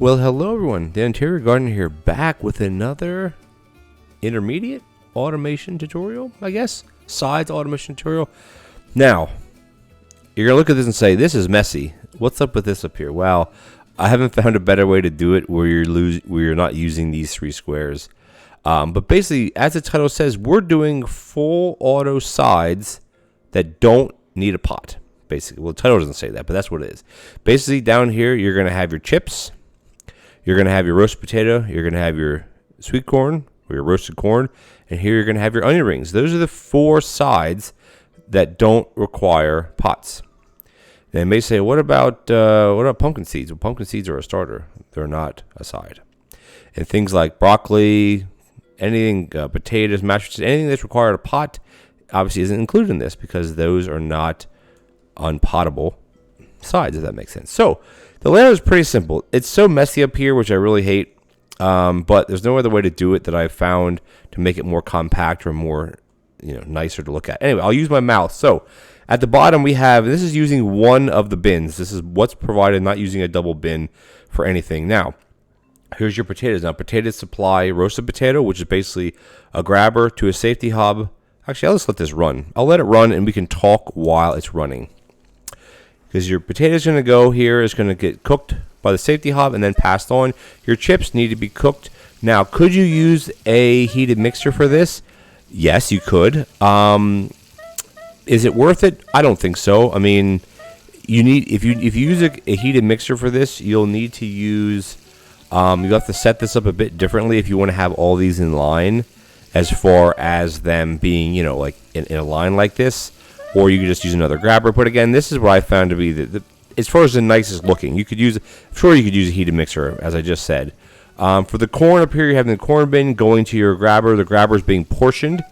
Well, hello everyone. The Ontario Gardener here, back with another intermediate automation tutorial, I guess. Sides automation tutorial. Now, you're going to look at this and say, this is messy. What's up with this up here? Well, I haven't found a better way to do it where you're not using these three squares. But basically, as the title says, we're doing full auto sides that don't need a pot. Basically, well, the title doesn't say that, but that's what it is. Basically, down here, you're going to have your chips. You're going to have your roasted potato. You're going to have your sweet corn or your roasted corn. And here you're going to have your onion rings. Those are the four sides that don't require pots. They may say, what about pumpkin seeds? Well, pumpkin seeds are a starter. They're not a side. And things like broccoli, anything, potatoes, mashed potatoes, anything that's required a pot, obviously isn't included in this because those are not unpottable sides, if that makes sense. So the layout is pretty simple. It's so messy up here, which I really hate, but there's no other way to do it that I've found to make it more compact or more, nicer to look at. Anyway, I'll use my mouth. So at the bottom we have, this is using one of the bins. This is what's provided, not using a double bin for anything. Now, here's your potatoes. Now, potatoes supply roasted potato, which is basically a grabber to a safety hob. Actually, I'll just let this run. I'll let it run and we can talk while it's running. Because your potato is going to go here, it's going to get cooked by the safety hob and then passed on. Your chips need to be cooked. Now, could you use a heated mixer for this? Yes, you could. Is it worth it? I don't think so. I mean, if you use a heated mixer for this, you'll need to use. You have to set this up a bit differently if you want to have all these in line, as far as them being, like in a line like this. Or you could just use another grabber. But again, this is what I found to be as far as the nicest looking. You could use, I'm sure you could use a heated mixer, as I just said. For the corn up here, you have the corn bin going to your grabber. The grabber is being portioned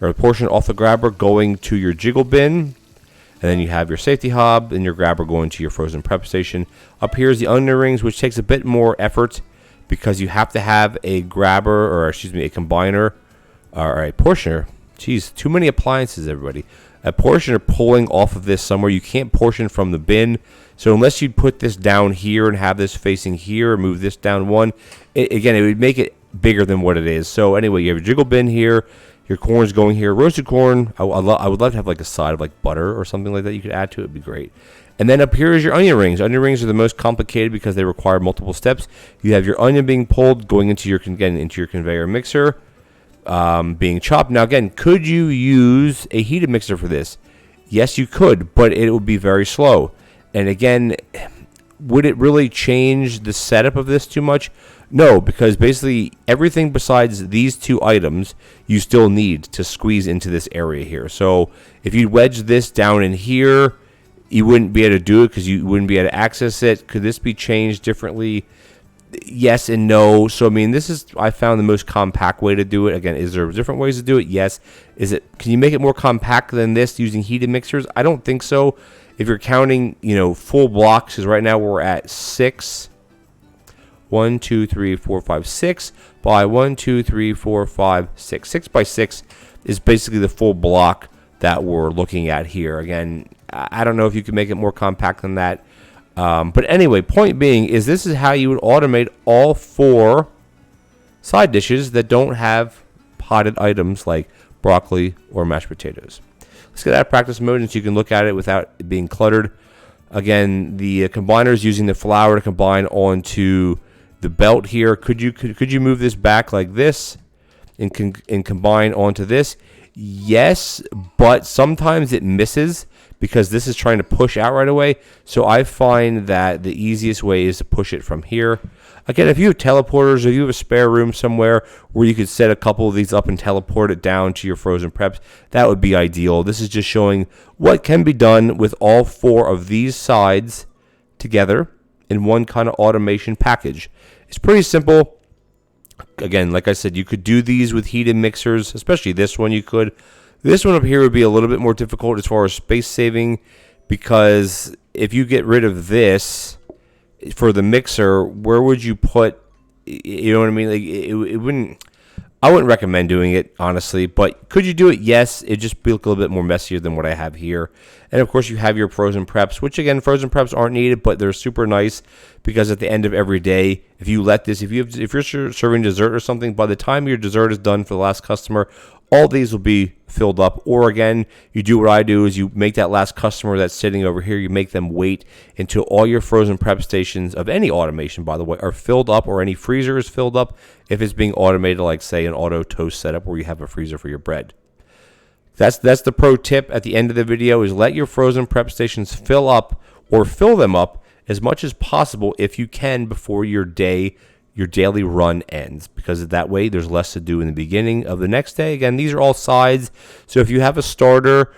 off the grabber, going to your jiggle bin. And then you have your safety hob and your grabber going to your frozen prep station. Up here is the onion rings, which takes a bit more effort because you have to have a grabber, a combiner, or a portioner. Jeez, too many appliances, everybody. A portioner pulling off of this somewhere. You can't portion from the bin. So unless you put this down here and have this facing here, move this down one, it would make it bigger than what it is. So anyway, you have your jiggle bin here. Your corn's going here. Roasted corn, I would love to have like a side of like butter or something like that you could add to it. It'd be great. And then up here is your onion rings. Onion rings are the most complicated because they require multiple steps. You have your onion being pulled, going into your conveyor mixer. Being chopped. Now again, could you use a heated mixer for this? Yes, you could, but it would be very slow. And again, would it really change the setup of this too much? No, because basically everything besides these two items you still need to squeeze into this area here. So if you wedge this down in here, you wouldn't be able to do it because you wouldn't be able to access it. Could this be changed differently? Yes and no. So I mean, this is, I found, the most compact way to do it. Again, is there different ways to do it? Yes. Can you make it more compact than this using heated mixers? I don't think so. If you're counting, full blocks, because right now we're at 6. 1, 2, 3, 4, 5, 6 by 1, 2, 3, 4, 5, 6. 6 by 6 is basically the full block that we're looking at here. Again, I don't know if you can make it more compact than that. But anyway, point being is this is how you would automate all four side dishes that don't have potted items like broccoli or mashed potatoes. Let's get out of practice mode so you can look at it without it being cluttered. Again, the combiner is using the flour to combine onto the belt here. Could you move this back like this and combine onto this? Yes, but sometimes it misses because this is trying to push out right away. So I find that the easiest way is to push it from here. Again, if you have teleporters, if you have a spare room somewhere where you could set a couple of these up and teleport it down to your frozen preps, that would be ideal. This is just showing what can be done with all four of these sides together in one kind of automation package. It's pretty simple. Again, like I said, you could do these with heated mixers, especially this one you could. This one up here would be a little bit more difficult as far as space saving, because if you get rid of this for the mixer, where would you put, you know what I mean? Like it wouldn't, I wouldn't recommend doing it, honestly, but could you do it? Yes. It just be a little bit more messier than what I have here. And of course, you have your frozen preps, which again, frozen preps aren't needed, but they're super nice because at the end of every day, if you let this, if you're serving dessert or something, by the time your dessert is done for the last customer, all these will be filled up. Or again, you do what I do is you make that last customer that's sitting over here, you make them wait until all your frozen prep stations of any automation, by the way, are filled up, or any freezer is filled up if it's being automated, like say an auto toast setup where you have a freezer for your bread. That's the pro tip at the end of the video, is let your frozen prep stations fill up, or fill them up as much as possible if you can before your daily run ends, because that way there's less to do in the beginning of the next day. Again, these are all sides, so if you have a starter,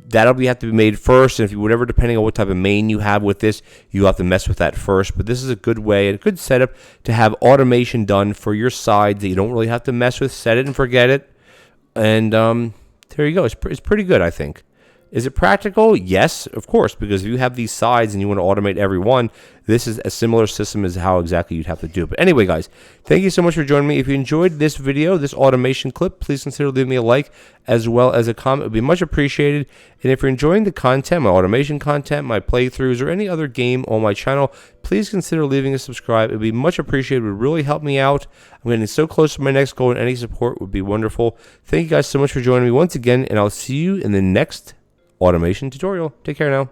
that'll have to be made first, and if you, whatever, depending on what type of main you have with this, you have to mess with that first. But this is a good way, a good setup to have automation done for your sides that you don't really have to mess with. Set it and forget it, and there you go. It's pretty good, I think. Is it practical? Yes, of course, because if you have these sides and you want to automate every one, this is a similar system as how exactly you'd have to do it. But anyway, guys, thank you so much for joining me. If you enjoyed this video, this automation clip, please consider leaving me a like as well as a comment. It would be much appreciated. And if you're enjoying the content, my automation content, my playthroughs, or any other game on my channel, please consider leaving a subscribe. It would be much appreciated. It would really help me out. I'm getting so close to my next goal, and any support would be wonderful. Thank you guys so much for joining me once again, and I'll see you in the next automation tutorial. Take care now.